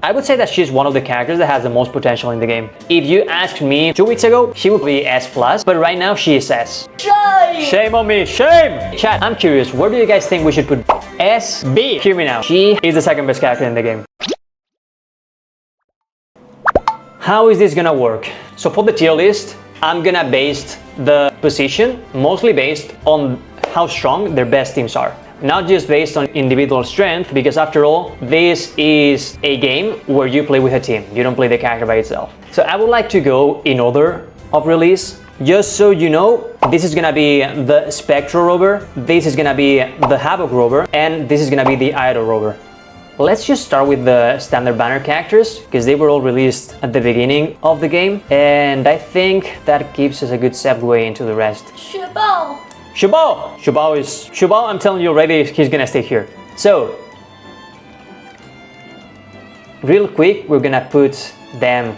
I would say that she's one of the characters that has the most potential in the game. If you asked me 2 weeks ago, she would be S+, but right now she is S. Shame! Shame on me, shame! Chat, I'm curious, where do you guys think we should put S, B? Hear me now. She is the second best character in the game. How is this gonna work? So for the tier list, I'm gonna base the position mostly based on how strong their best teams are. Not just based on individual strength, because after all, this is a game where you play with a team. You don't play the character by itself. So I would like to go in order of release. Just so you know, this is gonna be the Spectral Rover, this is gonna be the Havoc Rover, and this is gonna be the Idol Rover. Let's just start with the standard banner characters, because they were all released at the beginning of the game, and I think that gives us a good segue into the rest. Shubao, I'm telling you already, he's gonna stay here. So, real quick, we're gonna put them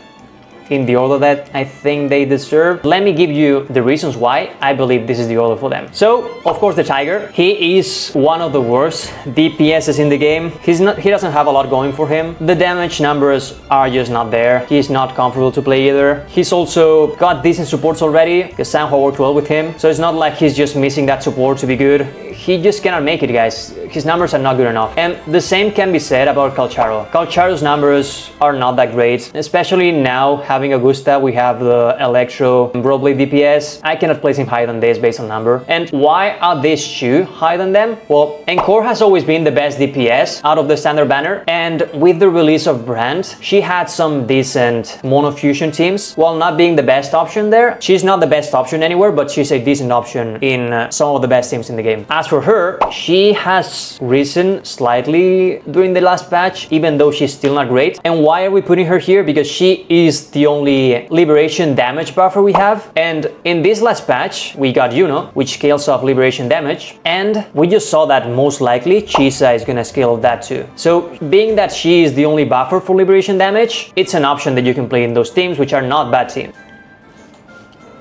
in the order that I think they deserve. Let me give you the reasons why I believe this is the order for them. So, of course, the Tiger. He is one of the worst DPSs in the game. He doesn't have a lot going for him. The damage numbers are just not there. He's not comfortable to play either. He's also got decent supports already, because Sanhua worked well with him. So it's not like he's just missing that support to be good. He just cannot make it, guys. His numbers are not good enough. And the same can be said about Calcharo. Calcharo's numbers are not that great, especially now having Augusta, we have the Electro Broblade DPS. I cannot place him higher than this based on number. And why are these two higher than them? Well, Encore has always been the best DPS out of the standard banner, and with the release of Brand, she had some decent monofusion teams. While not being the best option there, she's not the best option anywhere, but she's a decent option in some of the best teams in the game. As for her, she has risen slightly during the last patch, even though she's still not great. And why are we putting her here? Because she is the only liberation damage buffer we have. And in this last patch, we got Yuno, which scales off liberation damage. And we just saw that most likely Chisa is gonna scale off that too. So being that she is the only buffer for liberation damage, it's an option that you can play in those teams, which are not bad teams.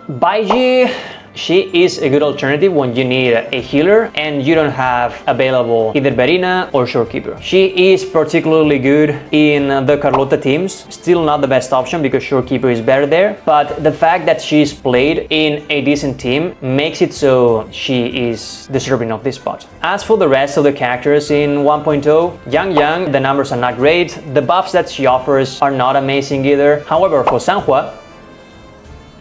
Baiji, she is a good alternative when you need a healer and you don't have available either Berina or Shorekeeper. She is particularly good in the Carlota teams. Still not the best option because Shorekeeper is better there, but the fact that she's played in a decent team makes it so she is deserving of this spot. As for the rest of the characters in 1.0, Yang, the numbers are not great. The buffs that she offers are not amazing either. However, for Sanhua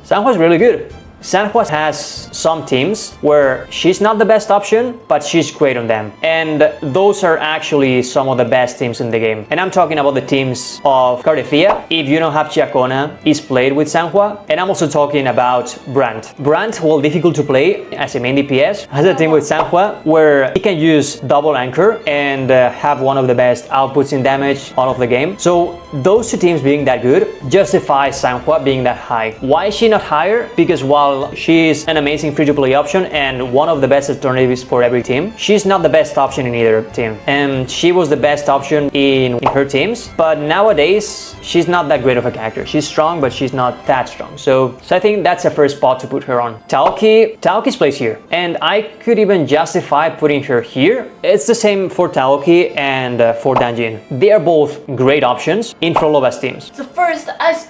is really good. Sanhua has some teams where she's not the best option, but she's great on them. And those are actually some of the best teams in the game. And I'm talking about the teams of Cardefia, if you don't have Chiacona, is played with Sanhua. And I'm also talking about Brand. Brand, while difficult to play as a main DPS, has a team with Sanhua where he can use double anchor and have one of the best outputs in damage out of the game. So those two teams being that good justifies Sanhua being that high. Why is she not higher? Because while she is an amazing free-to-play option and one of the best alternatives for every team, she's not the best option in either team. And she was the best option in her teams, but nowadays she's not that great of a character. She's strong, but she's not that strong. So I think that's the first spot to put her on. Taoki's placed here, and I could even justify putting her here. It's the same for Taoki and for Danjin. They are both great options in Frolova's teams. The first S+.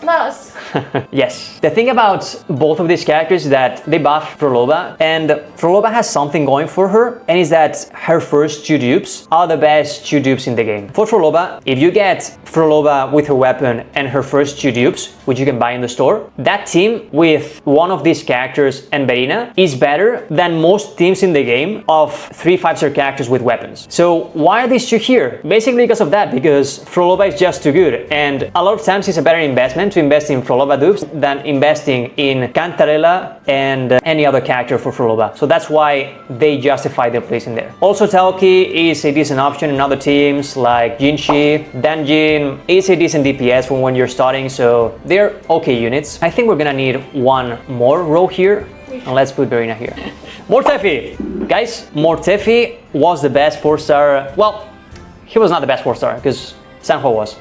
Yes. The thing about both of these characters is that they buff Frolova, and Frolova has something going for her, and is that her first 2 dupes are the best 2 dupes in the game. For Frolova, if you get Frolova with her weapon and her first 2 dupes, which you can buy in the store, that team with one of these characters and Berina is better than most teams in the game of 3 5-star characters with weapons. So why are these 2 here? Basically because of that, because Frolova is just too good, and a lot of times it's a better investment to invest in Frolova dupes than investing in Cantarella and any other character for Frolova. So that's why they justify their place in there. Also, Taoki is a decent option in other teams like Jinshi. Danjin is a decent DPS for when you're starting, so they're okay units. I think we're gonna need one more row here, and let's put Berina here. Mortefi! Guys, Mortefi was the best 4-star. Well, he was not the best 4-star because Sanhua was.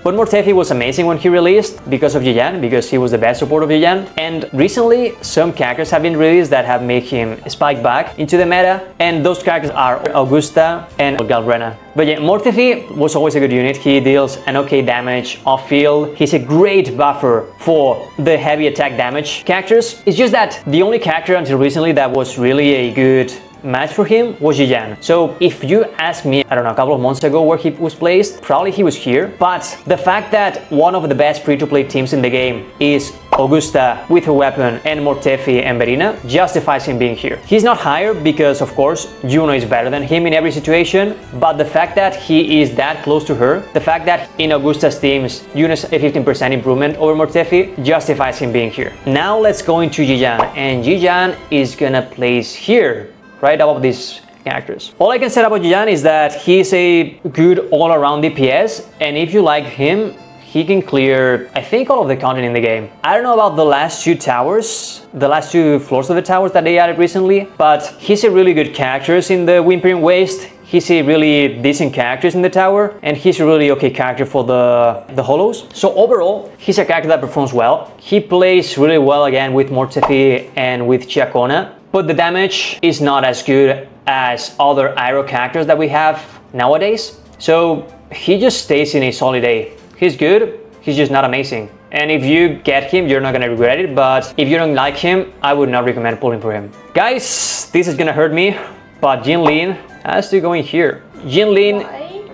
But Mortefi was amazing when he released because of Jiyan, because he was the best support of Jiyan. And recently, some characters have been released that have made him spike back into the meta, and those characters are Augusta and Galbrena. But yeah, Mortefi was always a good unit. He deals an okay damage off field. He's a great buffer for the heavy attack damage characters. It's just that the only character until recently that was really a good match for him was Jiyan. So if you ask me, I don't know, a couple of months ago where he was placed, probably he was here. But the fact that one of the best free-to-play teams in the game is Augusta with a weapon and Mortefi and Berina justifies him being here. He's not higher because, of course, Juno is better than him in every situation, but the fact that he is that close to her, the fact that in Augusta's teams, Juno's a 15% improvement over Mortefi justifies him being here. Now let's go into Jiyan, and Jiyan is gonna place here, right above these characters. All I can say about Jiyan is that he's a good all-around DPS, and if you like him, he can clear, I think, all of the content in the game. I don't know about the last two towers, the last two floors of the towers that they added recently, but he's a really good character in the Wuthering Waves. He's a really decent character in the tower, and he's a really okay character for the holos. So overall, he's a character that performs well. He plays really well again with Mortefi and with Chiacona, but the damage is not as good as other Aero characters that we have nowadays. So he just stays in a solid A. He's good, he's just not amazing. And if you get him, you're not gonna regret it, but if you don't like him, I would not recommend pulling for him. Guys, this is gonna hurt me, but Jinlin has to go in here. Jinlin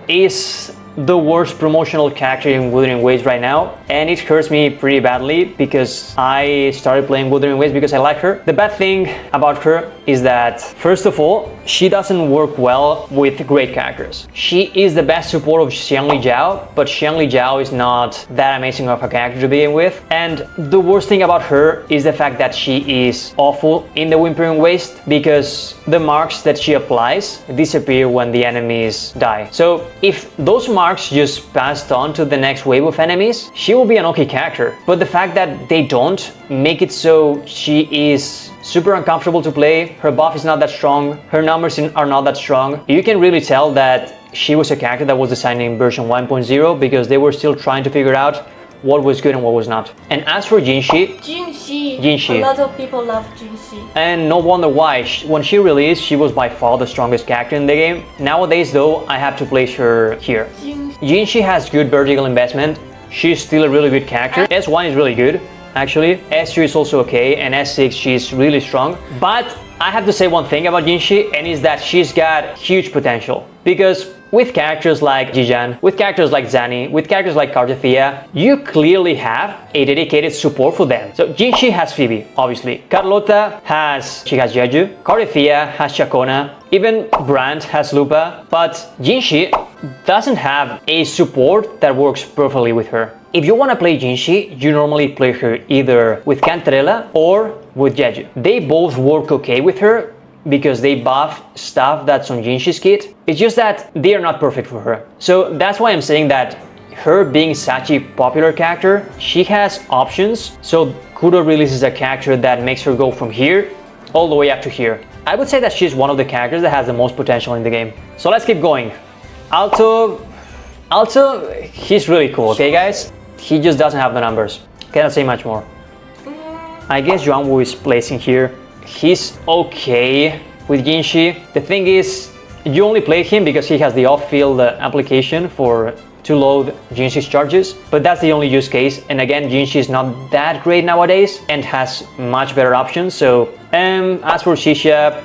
is the worst promotional character in Wuthering Waves right now, and it hurts me pretty badly because I started playing Wuthering Waves because I like her. The bad thing about her is that, first of all, she doesn't work well with great characters. She is the best support of Xiangli Zhao, but Xiangli Zhao is not that amazing of a character to begin with. And the worst thing about her is the fact that she is awful in the Wuthering Waves because the marks that she applies disappear when the enemies die. So if those marks just passed on to the next wave of enemies, she will be an okay character. But the fact that they don't make it so she is super uncomfortable to play, her buff is not that strong, her numbers are not that strong. You can really tell that she was a character that was designed in version 1.0 because they were still trying to figure out what was good and what was not. And as for Jinshi, a lot of people love Jinshi. And no wonder why. When she released, she was by far the strongest character in the game. Nowadays though, I have to place her here. Jinshi has good vertical investment. She's still a really good character. S1 is really good, actually. S2 is also okay, and S6 she's really strong. But I have to say one thing about Jinshi, and is that she's got huge potential. Because with characters like Jiyan, with characters like Zani, with characters like Cartathea, you clearly have a dedicated support for them. So Jinshi has Phoebe, obviously. Carlota has Jeju. Cartathea has Chacona. Even Brand has Lupa. But Jinshi doesn't have a support that works perfectly with her. If you want to play Jinshi, you normally play her either with Cantarella or with Jeju. They both work okay with her because they buff stuff that's on Jinshi's kit. It's just that they are not perfect for her. So that's why I'm saying that her being such a popular character, she has options. So Kudo releases a character that makes her go from here all the way up to here. I would say that she's one of the characters that has the most potential in the game. So let's keep going. Alto, he's really cool, okay guys? He just doesn't have the numbers. Cannot say much more. I guess Yuanwu is placing here. He's okay with Jinshi. The thing is, you only play him because he has the off-field application to load Jinshi's charges, but that's the only use case. And again, Jinshi is not that great nowadays and has much better options. So, as for Xixia,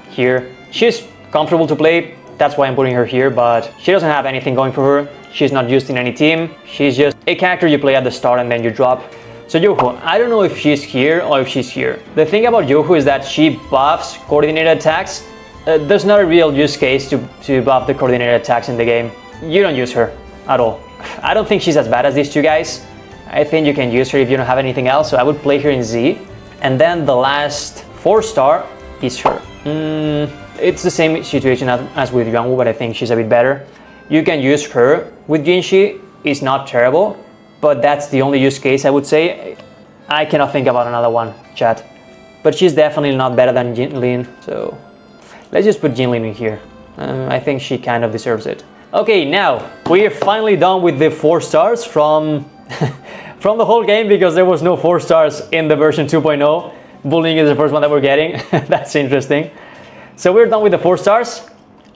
here, she's comfortable to play. That's why I'm putting her here, but she doesn't have anything going for her. She's not used in any team. She's just a character you play at the start and then you drop. So Youhu, I don't know if she's here or if she's here. The thing about Youhu is that she buffs coordinated attacks. There's not a real use case to buff the coordinated attacks in the game. You don't use her at all. I don't think she's as bad as these two guys. I think you can use her if you don't have anything else, so I would play her in Z. And then the last 4-star is her. It's the same situation as with Yuanwu, but I think she's a bit better. You can use her with Jinshi. It's not terrible, but that's the only use case I would say. I cannot think about another one, chat. But she's definitely not better than Jinlin, so let's just put Jinlin in here. I think she kind of deserves it. Okay, now we are finally done with the 4 stars from from the whole game, because there was no 4 stars in the version 2.0. Bullying is the first one that we're getting. That's interesting. So we're done with the 4 stars.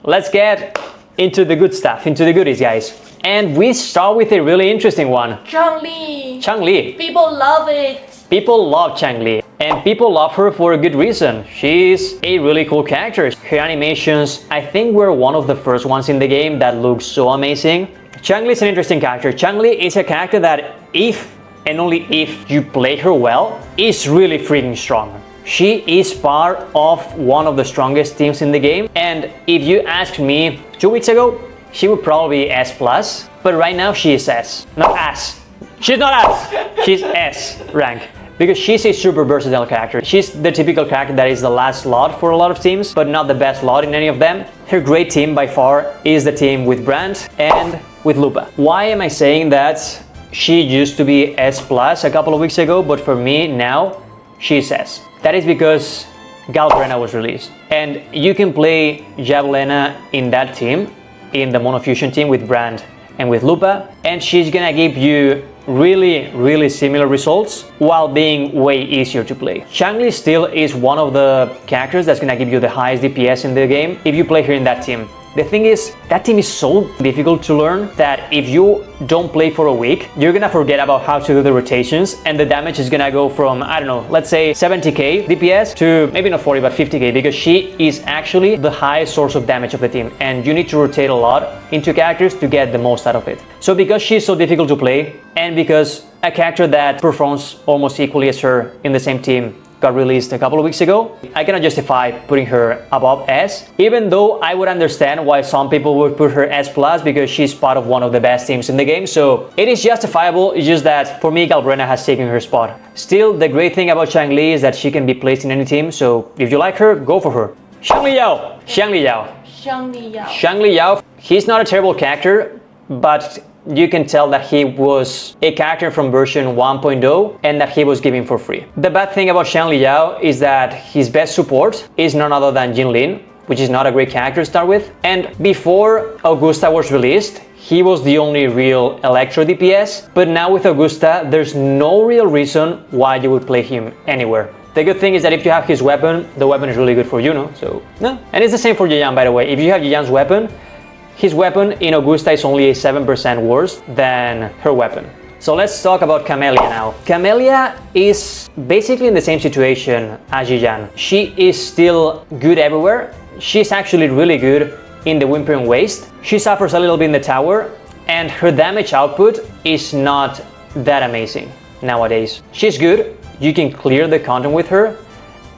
Let's get into the good stuff, into the goodies, guys. And we start with a really interesting one. Chang-Li. Chang-Li. People love it. People love Chang-Li, and people love her for a good reason. She's a really cool character. Her animations, I think, were one of the first ones in the game that look so amazing. Chang-Li is an interesting character. Chang-Li is a character that, if and only if you play her well, is really freaking strong. She is part of one of the strongest teams in the game, and if you asked me 2 weeks ago, she would probably be S+, but right now she is S, not S. She's not S, she's S rank. Because she's a super versatile character. She's the typical character that is the last slot for a lot of teams, but not the best slot in any of them. Her great team by far is the team with Brand and with Lupa. Why am I saying that she used to be S+ a couple of weeks ago, but for me now, she's S? That is because Galbrena was released. And you can play Javelena in that team, in the Monofusion team with Brand and with Lupa, and she's gonna give you really similar results while being way easier to play. Chang-Li still is one of the characters that's gonna give you the highest DPS in the game if you play her in that team. The thing is, that team is so difficult to learn that if you don't play for a week, you're gonna forget about how to do the rotations, and the damage is gonna go from, I don't know, let's say 70k DPS to maybe not 40 but 50k, because she is actually the highest source of damage of the team, and you need to rotate a lot into characters to get the most out of it. So because she's so difficult to play, and because a character that performs almost equally as her in the same team got released a couple of weeks ago, I cannot justify putting her above S, even though I would understand why some people would put her S+, because she's part of one of the best teams in the game, so it is justifiable. It's just that for me, Galbrena has taken her spot. Still, the great thing about Chang-Li is that she can be placed in any team, so if you like her, go for her. Shangli Yao! Shangli Yao. Shangli Yao. Shangli Yao, he's not a terrible character, but you can tell that he was a character from version 1.0 and that he was given for free. The bad thing about Shangli Yao is that his best support is none other than Jinlin, which is not a great character to start with. And before Augusta was released, he was the only real Electro DPS, but now with Augusta, there's no real reason why you would play him anywhere. The good thing is that if you have his weapon, the weapon is really good for Yuno, so no. And it's the same for Yayan, by the way. If you have Yayan's weapon, his weapon in Augusta is only a 7% worse than her weapon. So let's talk about Camellia now. Camellia is basically in the same situation as Yayan. She is still good everywhere. She's actually really good in the Wuthering Waves. She suffers a little bit in the tower, and her damage output is not that amazing nowadays. She's good, you can clear the content with her,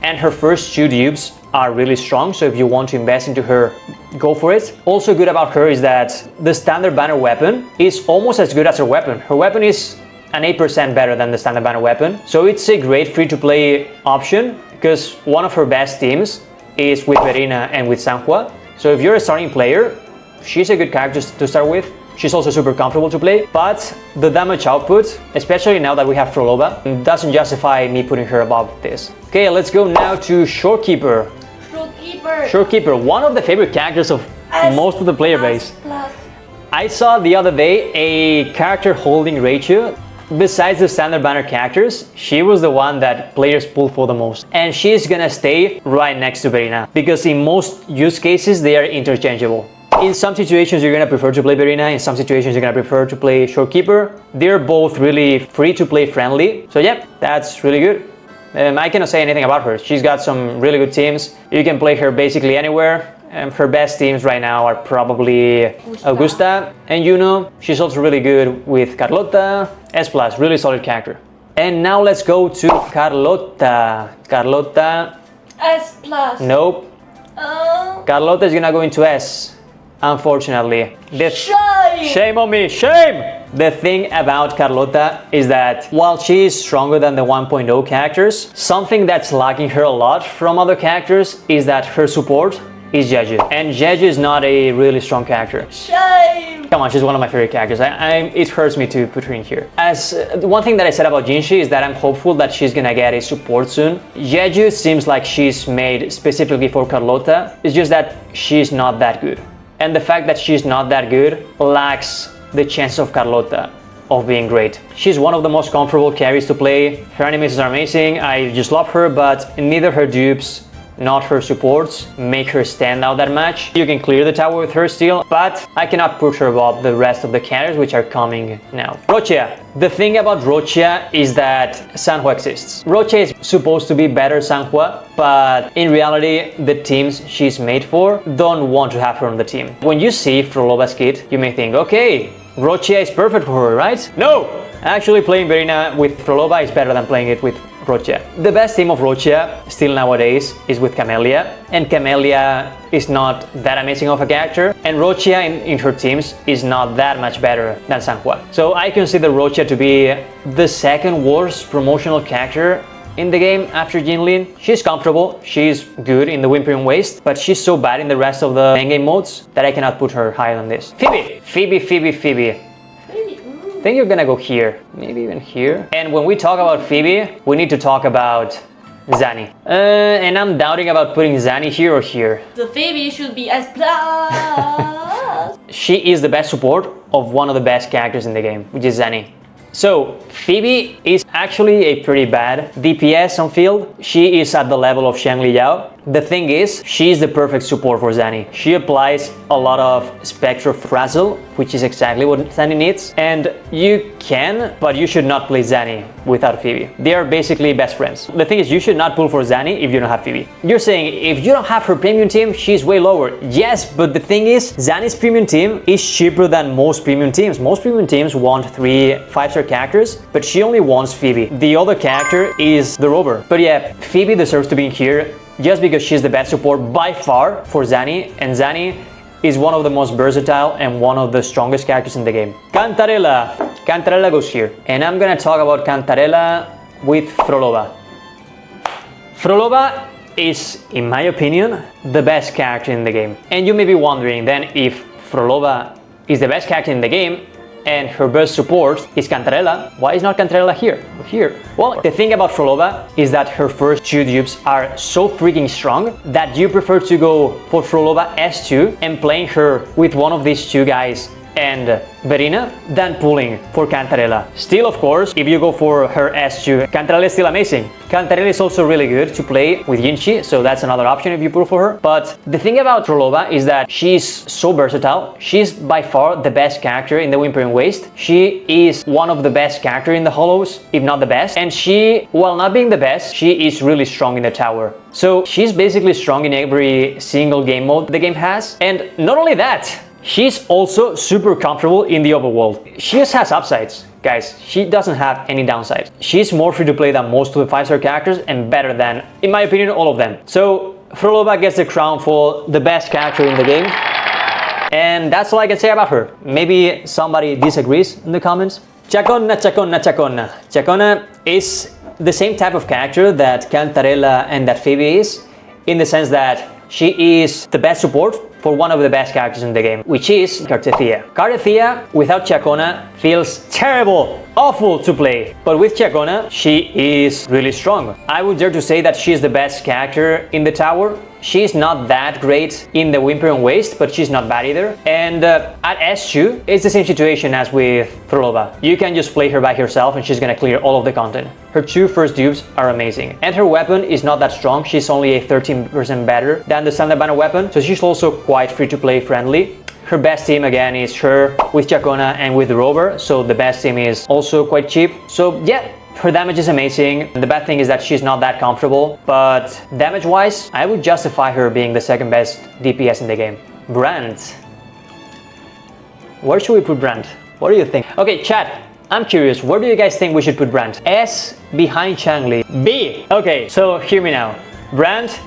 and her first 2 dupes are really strong, so if you want to invest into her, go for it. Also good about her is that the standard banner weapon is almost as good as her weapon. Her weapon is an 8% better than the standard banner weapon, so it's a great free-to-play option, because one of her best teams is with Verina and with Sanhua. So if you're a starting player, she's a good character to start with. She's also super comfortable to play, but the damage output, especially now that we have Frolova, doesn't justify me putting her above this. Okay, let's go now to Shorekeeper. Shorekeeper, one of the favorite characters of most of the player base. I saw the other day a character holding ratio. Besides the standard banner characters, she was the one that players pull for the most. And she's gonna stay right next to Verina, because in most use cases, they are interchangeable. In some situations, you're gonna prefer to play Verina. In some situations, you're gonna prefer to play Shorekeeper. They're both really free to play friendly. So yeah, that's really good. I cannot say anything about her. She's got some really good teams. You can play her basically anywhere. Her best teams right now are probably Augusta and Yuno. She's also really good with Carlota. S+, really solid character. And now let's go to Carlota. Carlota. S+. Nope. Oh. Carlota is gonna go into S, unfortunately. Shame on me, shame! The thing about Carlota is that while she is stronger than the 1.0 characters, something that's lacking her a lot from other characters is that her support is Jeju. And Jeju is not a really strong character. Shame! Come on, she's one of my favorite characters. It hurts me to put her in here. As one thing that I said about Jinshi is that I'm hopeful that she's gonna get a support soon. Jeju seems like she's made specifically for Carlota. It's just that she's not that good. and the fact that she's not that good lacks the chance of Carlota of being great. She's one of the most comfortable carries to play. Her animations are amazing, I just love her, but neither her dupes not her supports make her stand out that much. You can clear the tower with her still, but I cannot push her above the rest of the carriers which are coming now. Rochia. The thing about Rochia is that Sanhua exists. Rochia is supposed to be better Sanhua, but in reality the teams she's made for don't want to have her on the team. When you see Frolova's kit, you may think, okay, Rochia is perfect for her, right? No! Actually, playing Verina with Frolova is better than playing it with Rochia. The best team of Rochia still nowadays is with Camellia, and Camellia is not that amazing of a character, and Rochia in her teams is not that much better than Sanhua. So I consider Rochia to be the second worst promotional character in the game after Jinlin. She's comfortable, she's good in the Wuthering Waves, but she's so bad in the rest of the endgame modes that I cannot put her higher than this. Phoebe. I think you're gonna go here, maybe even here. And when we talk about Phoebe, we need to talk about Zanny. And I'm doubting about putting Zanny here or here. The Phoebe should be S+. She is the best support of one of the best characters in the game, which is Zanny. So Phoebe is actually a pretty bad DPS on field. She is at the level of Shangli Yao. The thing is, she is the perfect support for Zanny. She applies a lot of Spectral Frazzle, which is exactly what Zanny needs. And you can, but you should not play Zanny without Phoebe. They are basically best friends. The thing is, you should not pull for Zanny if you don't have Phoebe. You're saying, if you don't have her premium team, she's way lower. Yes, but the thing is, Zanny's premium team is cheaper than most premium teams. Most premium teams want 3 5-star characters, but she only wants Phoebe. The other character is the Rover. But yeah, Phoebe deserves to be in here just because she's the best support by far for Zanny, and Zanny is one of the most versatile and one of the strongest characters in the game. Cantarella. Cantarella goes here. And I'm gonna talk about Cantarella with Frolova. Frolova is, in my opinion, the best character in the game. And you may be wondering then, if Frolova is the best character in the game and her best support is Cantarella, why is not Cantarella here or here? Well, the thing about Frolova is that her first 2 dupes are so freaking strong that you prefer to go for Frolova S2 and playing her with one of these 2 guys and Verina than pulling for Cantarella. Still, of course, if you go for her S2, Cantarella is still amazing. Cantarella is also really good to play with Yinchi, so that's another option if you pull for her. But the thing about Frolova is that she's so versatile. She's by far the best character in the Wuthering Waves. She is one of the best characters in the Hollows, if not the best. And she, while not being the best, she is really strong in the tower. So she's basically strong in every single game mode the game has. And not only that, she's also super comfortable in the overworld. She just has upsides, guys. She doesn't have any downsides. She's more free to play than most of the 5-star characters and better than, in my opinion, all of them. So Frolova gets the crown for the best character in the game. And that's all I can say about her. Maybe somebody disagrees in the comments. Chacona. Chacona is the same type of character that Cantarella and that Phoebe is, in the sense that she is the best support for one of the best characters in the game, which is Cartethia. Cartethia without Chacona feels terrible, awful to play. But with Chacona, she is really strong. I would dare to say that she is the best character in the tower. She's not that great in the Wuthering Waves, but she's not bad either. And at S2, it's the same situation as with Frolova. You can just play her by herself and she's gonna clear all of the content. Her 2 first dupes are amazing. And her weapon is not that strong. She's only a 13% better than the standard banner weapon, so she's also quite free to play friendly. Her best team again is her with Chacona and with the Rover, so the best team is also quite cheap. So yeah, her damage is amazing. The bad thing is that she's not that comfortable, but damage wise, I would justify her being the second best DPS in the game. Brand. Where should we put Brand? What do you think? Okay, chat, I'm curious, where do you guys think we should put Brand? S behind Changli. B. Okay, so hear me now. Brand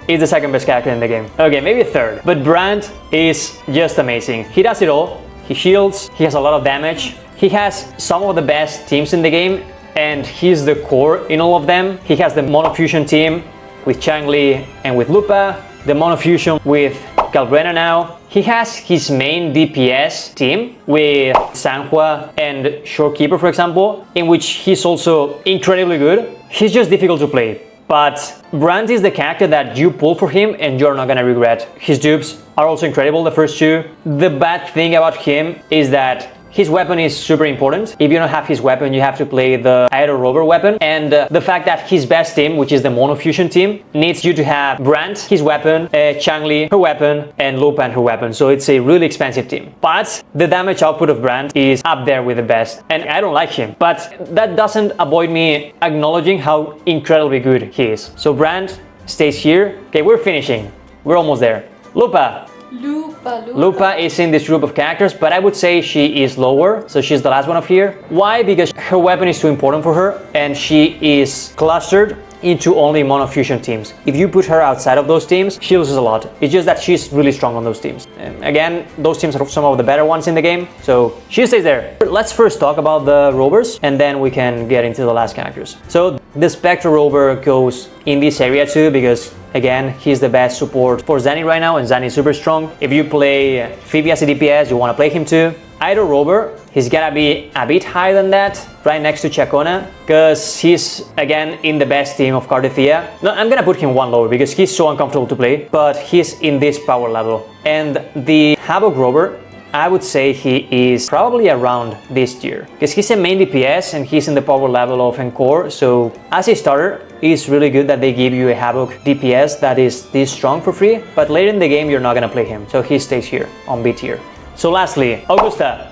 is the second best character in the game. Okay, maybe third, but Brand is just amazing. He does it all. He shields, he has a lot of damage. He has some of the best teams in the game, and he's the core in all of them. He has the Monofusion team with Changli and with Lupa, the Monofusion with Galbrena now. He has his main DPS team with Sanhua and Shorekeeper, for example, in which he's also incredibly good. He's just difficult to play. but Brandt is the character that you pull for him and you're not gonna regret. His dupes are also incredible, the first two. The bad thing about him is that his weapon is super important. If you don't have his weapon, you have to play the Aero Rover weapon. And the fact that his best team, which is the Mono Fusion team, needs you to have Brandt, his weapon, Changli, her weapon, and Lupan, her weapon. So it's a really expensive team. But the damage output of Brandt is up there with the best. And I don't like him. But that doesn't avoid me acknowledging how incredibly good he is. So Brandt stays here. Okay, we're finishing. We're almost there. Lupa. Lupa is in this group of characters, but I would say she is lower, so she's the last one of here. Why? Because her weapon is too important for her, and she is clustered into only Mono Fusion teams. If you put her outside of those teams, she loses a lot. It's just that she's really strong on those teams. And again, those teams are some of the better ones in the game, so she stays there. Let's first talk about the rovers, and then we can get into the last characters. So the Spectre rover goes in this area too, because again, he's the best support for Zanny right now, and Zanny is super strong. If you play Phoebe as a DPS, you want to play him too. Idol Rover, he's gonna be a bit higher than that, right next to Chacona, because he's again in the best team of Cardathea. No, I'm gonna put him one lower because he's so uncomfortable to play, but he's in this power level. And the Havoc Rover, I would say he is probably around this tier, because he's a main DPS and he's in the power level of Encore. So as a starter, it's really good that they give you a Havoc DPS that is this strong for free, but later in the game you're not gonna play him, so he stays here on B tier. So lastly, Augusta.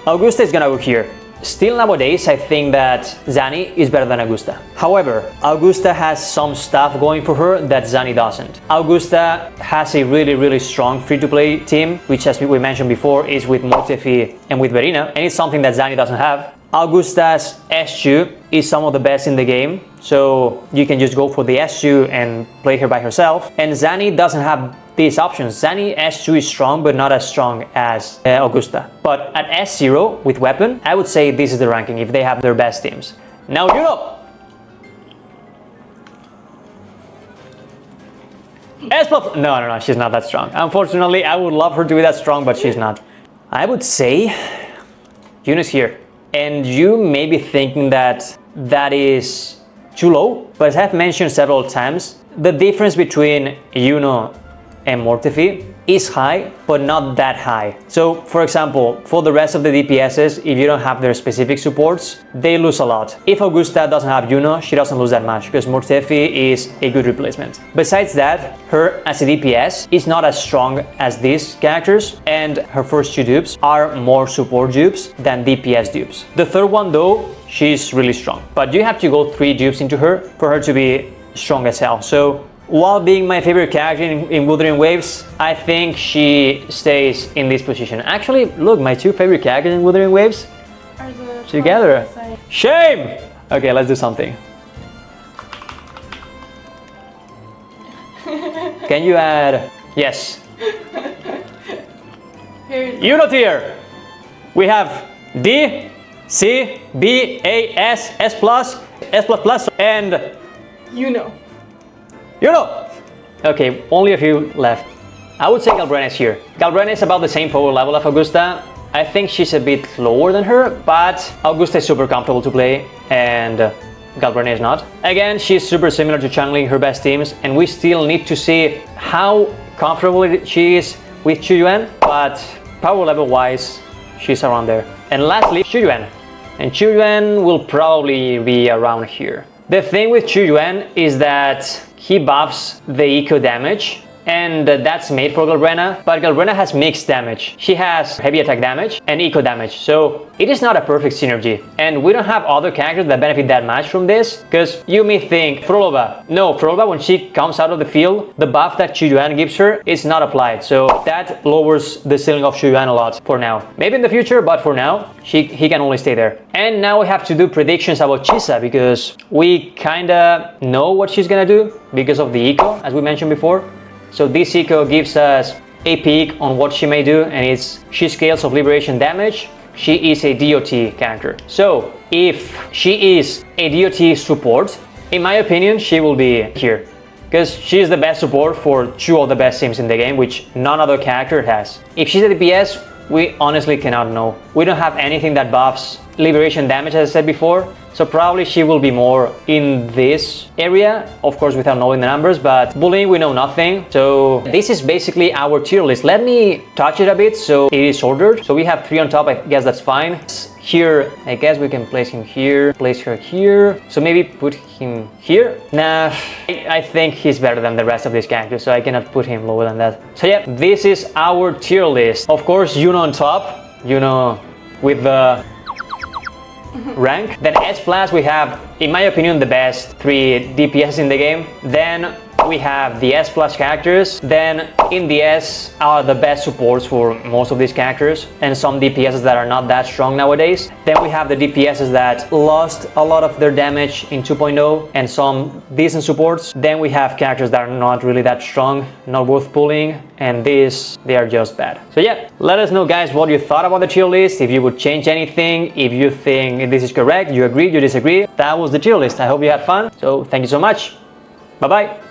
Augusta is gonna go here. Still nowadays, I think that Zanny is better than Augusta. However, Augusta has some stuff going for her that Zanny doesn't. Augusta has a really strong free-to-play team, which as we mentioned before is with Mortefi and with Verina, and it's something that Zanny doesn't have. Augusta's S2 is some of the best in the game, so you can just go for the S2 and play her by herself. And Zanny doesn't have these options. Zanny S2 is strong, but not as strong as Augusta. But at S0 with weapon, I would say this is the ranking if they have their best teams. Now Juno! No, she's not that strong. Unfortunately, I would love her to be that strong, but she's not. I would say Juno's here. And you may be thinking that that is too low, but as I've mentioned several times, the difference between Juno and Mortefi is high, but not that high. So for example, for the rest of the DPSs, if you don't have their specific supports, they lose a lot. If Augusta doesn't have Juno, she doesn't lose that much because Mortefi is a good replacement. Besides that, her as a DPS is not as strong as these characters, and her first two dupes are more support dupes than DPS dupes. The third one though, she's really strong, but you have to go 3 dupes into her for her to be strong as hell. So while being my favorite character in Wuthering Waves, I think she stays in this position. Actually, look, my 2 favorite characters in Wuthering Waves are together. Shame! Okay, let's do something. Can you add... Yes. Juno tier! We have D, C, B, A, S, S+, and... Juno. Okay, only a few left. I would say Galbrena is here. Galbrena is about the same power level of Augusta. I think she's a bit lower than her, but Augusta is super comfortable to play and Galbrena is not. Again, she's super similar to Changli in her best teams, and we still need to see how comfortable she is with Chuyuan, but power level wise, she's around there. And lastly, Chuyuan. And Chuyuan will probably be around here. The thing with Chuyuan is that he buffs the eco damage, and that's made for Galbrena, but Galbrena has mixed damage. She has heavy attack damage and eco damage, so it is not a perfect synergy. And we don't have other characters that benefit that much from this, because you may think Frolova. No, Frolova, when she comes out of the field, the buff that Chuyuan gives her is not applied, so that lowers the ceiling of Chuyuan a lot for now. Maybe in the future, but for now, he can only stay there. And now we have to do predictions about Chisa, because we kinda know what she's gonna do because of the eco, as we mentioned before. So this eco gives us a peek on what she may do, and she scales of liberation damage. She is a DOT character. So if she is a DOT support, in my opinion, she will be here, because she is the best support for 2 of the best teams in the game, which none other character has. If she's a DPS, We honestly cannot know. We don't have anything that buffs liberation damage, as I said before, so probably she will be more in this area, of course without knowing the numbers, but bullying we know nothing. So this is basically our tier list. Let me touch it a bit so it is ordered. So we have 3 on top, I guess that's fine. Here, I guess we can place him here, place her here, so maybe put him here. Nah, I think he's better than the rest of these characters, so I cannot put him lower than that. So yeah, this is our tier list. Of course, Yuno on top, Yuno with the rank. Then S plus we have, in my opinion, the best 3 DPS in the game. Then we have the S plus characters. Then in the S are the best supports for most of these characters, and some DPSs that are not that strong nowadays. Then we have the DPSs that lost a lot of their damage in 2.0 and some decent supports. Then we have characters that are not really that strong, not worth pulling, and these, they are just bad. So yeah, let us know guys what you thought about the tier list, if you would change anything, if you think this is correct, you agree, you disagree. That was the tier list. I hope you had fun. So thank you so much. Bye bye.